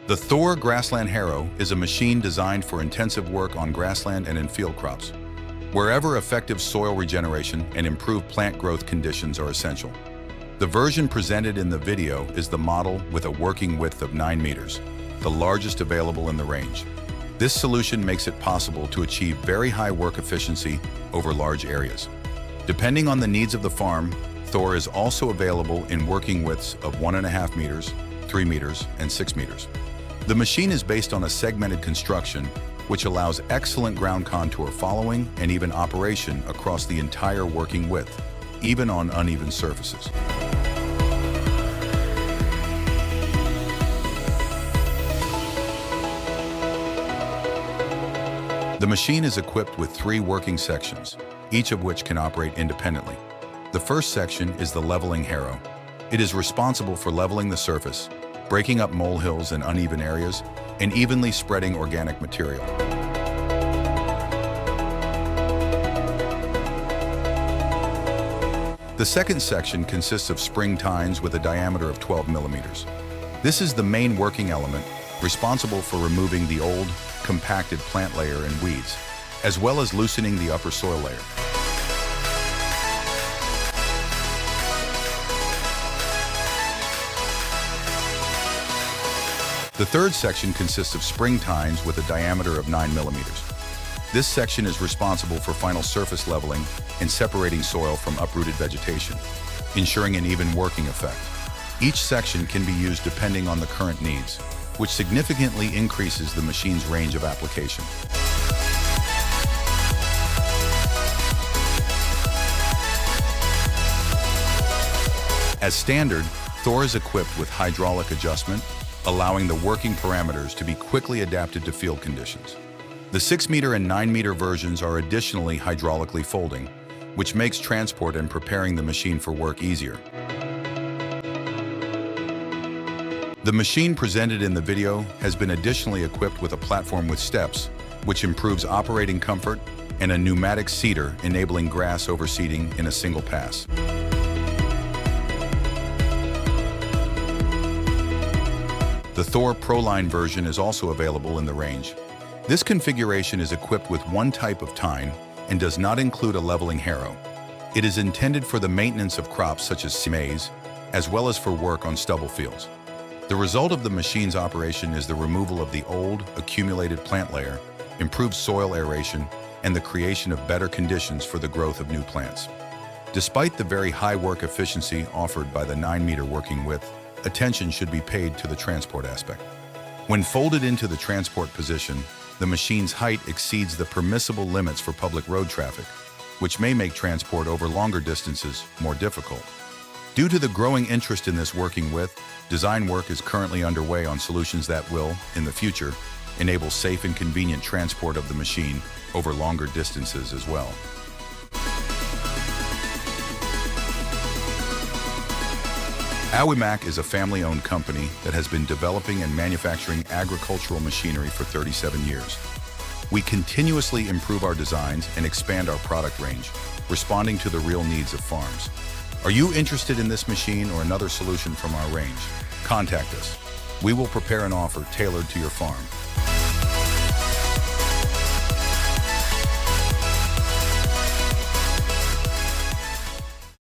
The THOR Grassland Harrow is a machine designed for intensive work on grassland and in field crops, wherever effective soil regeneration and improved plant growth conditions are essential. The version presented in the video is the model with a working width of 9 meters, the largest available in the range. This solution makes it possible to achieve very high work efficiency over large areas. Depending on the needs of the farm, THOR is also available in working widths of 1.5 meters, 3 meters, and 6 meters. The machine is based on a segmented construction, which allows excellent ground contour following and even operation across the entire working width, even on uneven surfaces. The machine is equipped with 3 working sections, each of which can operate independently. The first section is the leveling harrow. It is responsible for leveling the surface, breaking up molehills and uneven areas, and evenly spreading organic material. The second section consists of spring tines with a diameter of 12 millimeters. This is the main working element, responsible for removing the old, compacted plant layer and weeds, as well as loosening the upper soil layer. The third section consists of spring tines with a diameter of 9 millimeters. This section is responsible for final surface leveling and separating soil from uprooted vegetation, ensuring an even working effect. Each section can be used depending on the current needs, which significantly increases the machine's range of application. As standard, THOR is equipped with hydraulic adjustment, allowing the working parameters to be quickly adapted to field conditions. The 6-meter and 9-meter versions are additionally hydraulically folding, which makes transport and preparing the machine for work easier. The machine presented in the video has been additionally equipped with a platform with steps, which improves operating comfort, and a pneumatic seeder enabling grass overseeding in a single pass. The THOR ProLine version is also available in the range. This configuration is equipped with one type of tine and does not include a leveling harrow. It is intended for the maintenance of crops such as maize, as well as for work on stubble fields. The result of the machine's operation is the removal of the old, accumulated plant layer, improved soil aeration, and the creation of better conditions for the growth of new plants. Despite the very high work efficiency offered by the 9-meter working width, attention should be paid to the transport aspect. When folded into the transport position, the machine's height exceeds the permissible limits for public road traffic, which may make transport over longer distances more difficult. Due to the growing interest in this working width, design work is currently underway on solutions that will, in the future, enable safe and convenient transport of the machine over longer distances as well. Awemak is a family-owned company that has been developing and manufacturing agricultural machinery for 37 years. We continuously improve our designs and expand our product range, responding to the real needs of farms. Are you interested in this machine or another solution from our range? Contact us. We will prepare an offer tailored to your farm.